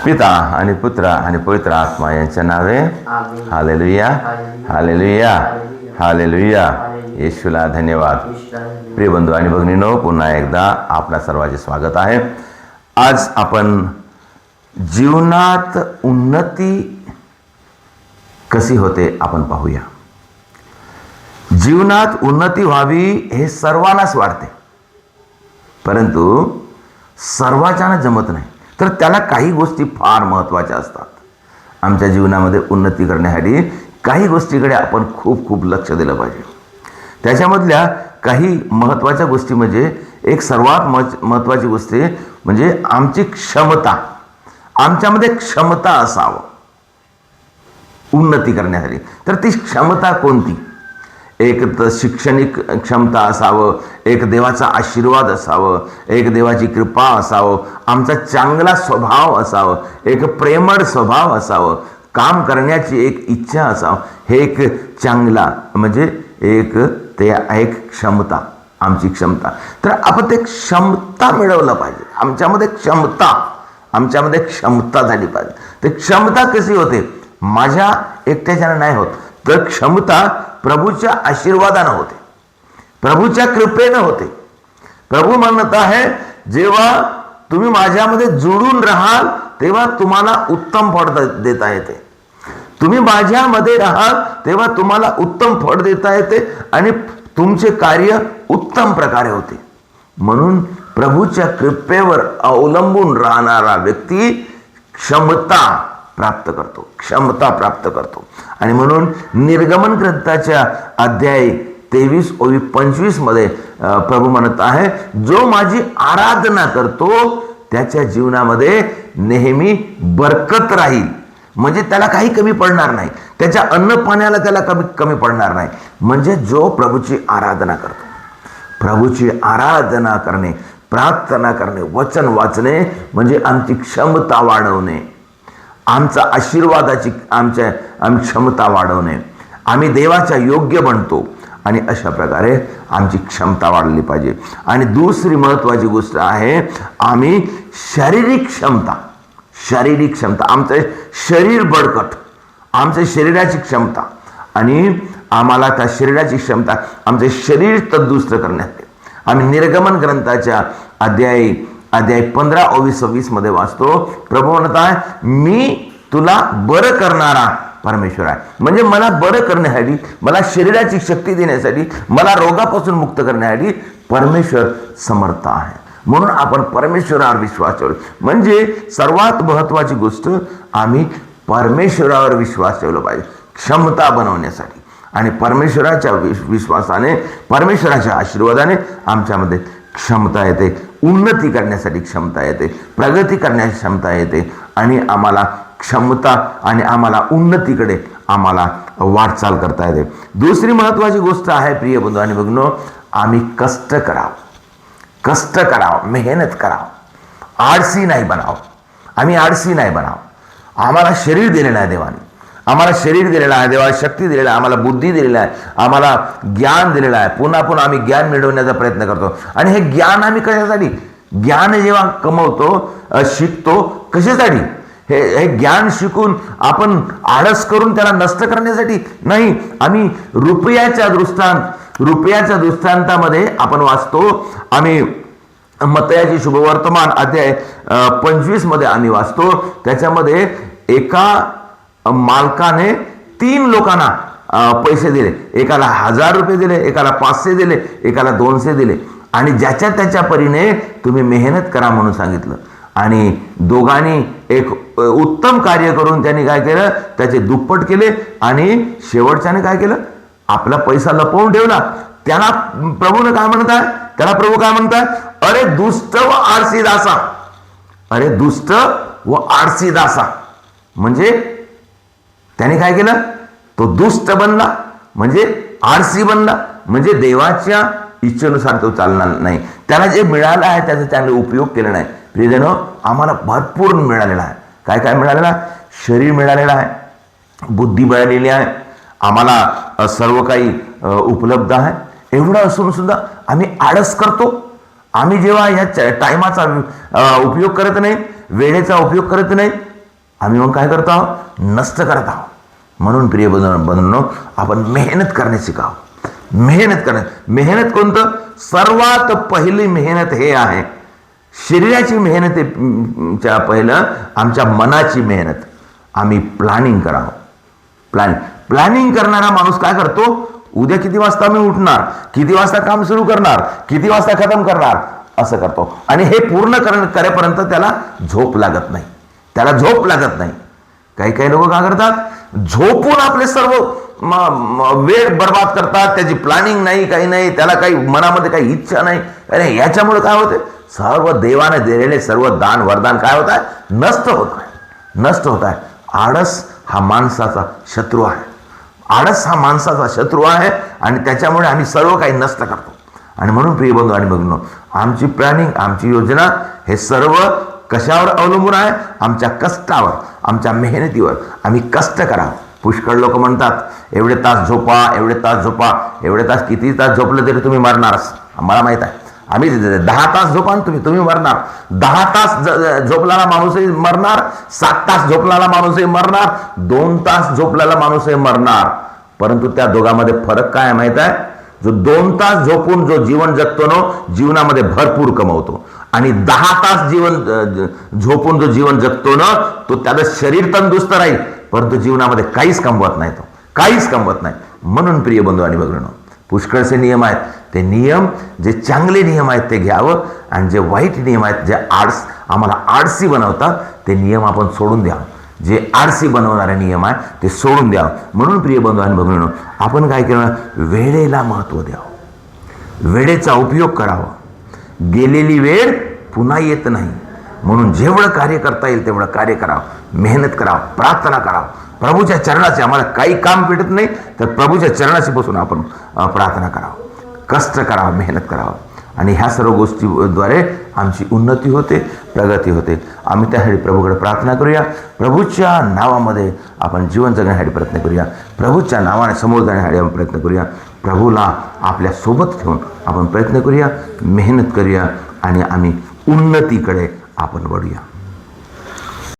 पिता आणि पुत्र आणि पवित्र आत्मा यांच्या नावे हालेलुया हालेलुया हालेलुया. येशूला धन्यवाद. प्रिय बंधू आणि भगिनींनो, पुन्हा एकदा आपल्या सर्वांचे स्वागत आहे. आज आपण जीवनात उन्नती कशी होते आपण पाहूया. जीवनात उन्नती व्हावी हे सर्वांनाच वाटते, परंतु सर्वांना जमत नाही. तर त्याला काही गोष्टी फार महत्त्वाच्या असतात. आमच्या जीवनामध्ये उन्नती करण्यासाठी काही गोष्टीकडे आपण खूप खूप लक्ष दिलं पाहिजे. त्याच्यामधल्या काही महत्त्वाच्या गोष्टी म्हणजे एक सर्वात महत्त्वाची गोष्ट म्हणजे आमची क्षमता. आमच्यामध्ये क्षमता असावं उन्नती करण्यासाठी. तर ती क्षमता कोणती? एक तर शैक्षणिक क्षमता असावं, एक देवाचा आशीर्वाद असावं, एक देवाची कृपा असावं, आमचा चांगला स्वभाव असावं, एक प्रेमळ स्वभाव असावं, काम करण्याची एक इच्छा असावं. हे एक चांगला म्हणजे एक क्षमता, आमची क्षमता. तर आपण ते क्षमता मिळवलं पाहिजे. आमच्यामध्ये क्षमता झाली पाहिजे. ते क्षमता कशी होते? माझ्या एकट्याच्यानं नाही होत. तर क्षमता प्रभूच्या आशीर्वादानं होते, प्रभूच्या कृपेनं होते. प्रभू म्हणत आहे, जेव्हा तुम्ही माझ्यामध्ये जुळून राहाल तेव्हा तुम्हाला उत्तम फळ देता येते. तुम्ही माझ्यामध्ये राहाल तेव्हा तुम्हाला उत्तम फळ देता येते आणि तुमचे कार्य उत्तम प्रकारे होते. म्हणून प्रभूच्या कृपेवर अवलंबून राहणारा व्यक्ती क्षमता प्राप्त करतो. आणि म्हणून निर्गमन ग्रंथाच्या अध्याय 23-25 मध्ये प्रभू म्हणत आहे, जो माझी आराधना करतो त्याच्या जीवनामध्ये नेहमी बरकत राहील. म्हणजे त्याला काही कमी पडणार नाही, त्याच्या अन्न पाण्याला त्याला कमी पडणार नाही. म्हणजे जो प्रभूची आराधना करतो, प्रभूची आराधना करणे, प्रार्थना करणे, वचन वाचणे म्हणजे आमची क्षमता वाढवणे, आमचा आशीर्वादाची आम्ही क्षमता वाढवणे. आम्ही देवाच्या योग्य बनतो आणि अशा प्रकारे आमची क्षमता वाढली पाहिजे. आणि दुसरी महत्त्वाची गोष्ट आहे आम्ही शारीरिक क्षमता. आमचं शरीर बळकट, आमच्या शरीराची क्षमता आणि आम्हाला त्या शरीराची क्षमता आमचे शरीर तंदुरुस्त करण्यात. आम्ही निर्गमन ग्रंथाच्या अध्याय 15-26 मध्ये वाचतो, प्रभू म्हणत आहे, मी तुला बरं करणारा परमेश्वर आहे. म्हणजे मला बरं करण्यासाठी, मला शरीराची शक्ती देण्यासाठी, मला रोगापासून मुक्त करण्यासाठी परमेश्वर समर्थ आहे. म्हणून आपण परमेश्वरावर विश्वास ठेवला. म्हणजे सर्वात महत्त्वाची गोष्ट आम्ही परमेश्वरावर विश्वास ठेवला पाहिजे क्षमता बनवण्यासाठी. आणि परमेश्वराच्या विश्वासाने, परमेश्वराच्या आशीर्वादाने आमच्यामध्ये क्षमता येते, उन्नती करण्यासाठी क्षमता येते, प्रगती करण्याची क्षमता येते आणि आम्हाला क्षमता आणि आम्हाला उन्नतीकडे आम्हाला वाटचाल करता येते. दुसरी महत्त्वाची गोष्ट आहे प्रिय बंधू आणि भगिनींनो, आम्ही कष्ट करावं, मेहनत करावं, आळसी नाही बनावं. आम्ही आळसी नाही बनावं. आम्हाला शरीर दिलेलं आहे देवाने, आम्हाला शरीर दिलेलं आहे, देवाला शक्ती दिलेला आहे, आम्हाला बुद्धी दिलेला आहे, आम्हाला ज्ञान दिलेलं आहे. पुन्हा आम्ही ज्ञान मिळवण्याचा प्रयत्न करतो. आणि हे ज्ञान आम्ही कशासाठी? ज्ञान जेव्हा कमवतो, शिकतो, कशासाठी? हे ज्ञान शिकून आपण आळस करून त्याला नष्ट करण्यासाठी नाही. आम्ही रुपयाच्या दृष्टांतामध्ये आपण वाचतो. आम्ही मत्तयाची शुभवर्तमान अध्याय 25 मध्ये आम्ही वाचतो. त्याच्यामध्ये एका मालकाने 3 लोकांना पैसे दिले. एकाला 1000 रुपये दिले, एकाला 500 दिले, एकाला 200 दिले. आणि ज्याच्या त्याच्या परीने तुम्ही मेहनत करा म्हणून सांगितलं. आणि दोघांनी एक उत्तम कार्य करून त्यांनी काय केलं? त्याचे दुप्पट केले. आणि शेवटच्याने काय केलं? आपला पैसा लपवून ठेवला. त्याला प्रभू काय म्हणताय? अरे दुष्ट व आळसी दासा. म्हणजे त्याने काय केलं? तो दुष्ट बनला, म्हणजे आळसी बनला, म्हणजे देवाच्या इच्छेनुसार तो चालणार नाही. त्याला जे मिळालं आहे त्याचा त्याने उपयोग केला नाही. प्रियजनो, आम्हाला भरपूर मिळालेला आहे. काय मिळालेलं आहे? शरीर मिळालेलं आहे, बुद्धी मिळालेली आहे, आम्हाला सर्व काही उपलब्ध आहे. एवढं असून सुद्धा आम्ही आळस करतो. आम्ही जेव्हा या टायमाचा उपयोग करत नाही, वेळेचा उपयोग करत नाही, आम्ही मग काय करतो आहोत? नष्ट करत आहोत. म्हणून प्रिय बंधूंनो, आपण मेहनत करणे शिकावं. मेहनत कोणतं? सर्वात पहिली मेहनत हे आहे, शरीराची मेहनतीच्या पहिलं आमच्या मनाची मेहनत. आम्ही प्लॅनिंग करावं. प्लॅनिंग करणारा माणूस काय करतो? उद्या किती वाजता मी उठणार, किती वाजता काम सुरू करणार, किती वाजता खतम करणार, असं करतो. आणि हे पूर्ण करेपर्यंत त्याला झोप लागत नाही. काही लोक काय करतात? झोपून आपले सर्व वेळ बर्बाद करतात. त्याची प्लॅनिंग नाही, काही नाही, त्याला काही मनामध्ये काही इच्छा नाही. अरे याच्यामुळे काय होते? सर्व देवाने दिलेले सर्व दान वरदान काय होत आहे? नष्ट होत आहे. आळस हा माणसाचा शत्रू आहे. आणि त्याच्यामुळे आम्ही सर्व काही नष्ट करतो. आणि म्हणून प्रिय बंधू आणि भगिनींनो, आमची प्लॅनिंग, आमची योजना हे सर्व कशावर अवलंबून आहे? आमच्या कष्टावर, आमच्या मेहनतीवर. आम्ही कष्ट करावं. पुष्कळ लोक म्हणतात एवढे तास झोपा. किती तास झोपले तरी तुम्ही मरणारच. मला माहित आहे. आम्ही 10 तास झोपा तुम्ही मरणार. 10 तास झोपलेला माणूसही मरणार, 7 तास झोपलेला माणूसही मरणार, 2 तास झोपलेला माणूसही मरणार. परंतु त्या दोघांमध्ये फरक काय माहित आहे? जो 2 तास झोपून जो जीवन जगतो ना, जीवनामध्ये भरपूर कमवतो. आणि 10 तास झोपून जो जीवन जगतो ना, तो त्याचं शरीर तंदुरुस्त राहील, परंतु जीवनामध्ये काहीच कमवत नाही. म्हणून प्रिय बंधू आणि भगिनींनो, पुष्कळसे नियम आहेत. ते नियम जे चांगले नियम आहेत ते घ्यावं, आणि जे वाईट नियम आहेत, जे आम्हाला आळसी बनवतात, ते नियम आपण सोडून द्यावं. जे आळसी बनवणारे नियम आहे ते सोडून द्यावं. म्हणून प्रिय बंधू आणि भगिनींनो, आपण काय केलं? वेळेला महत्त्व द्यावं, वेळेचा उपयोग करावा. गेलेली वेळ पुन्हा येत नाही. म्हणून जेवढं कार्य करता येईल तेवढं कार्य करावं, मेहनत करावं, प्रार्थना करावं. प्रभूच्या चरणाचे आम्हाला काही काम भेटत नाही तर प्रभूच्या चरणाशी बसून आपण प्रार्थना करावं, कष्ट करावं, मेहनत करावं. आणि ह्या सर्व गोष्टीद्वारे आमची उन्नती होते, प्रगती होते. आम्ही त्यासाठी प्रभूकडे प्रार्थना करूया. प्रभूच्या नावामध्ये आपण जीवन जगण्यासाठी प्रयत्न करूया. प्रभूच्या नावाने समोर जाण्यासाठी आपण प्रयत्न करूया. प्रभूला आपल्या सोबत ठेवून आपण प्रयत्न करूया, मेहनत करूया, आणि आम्ही उन्नतीकडे आपण वळूया.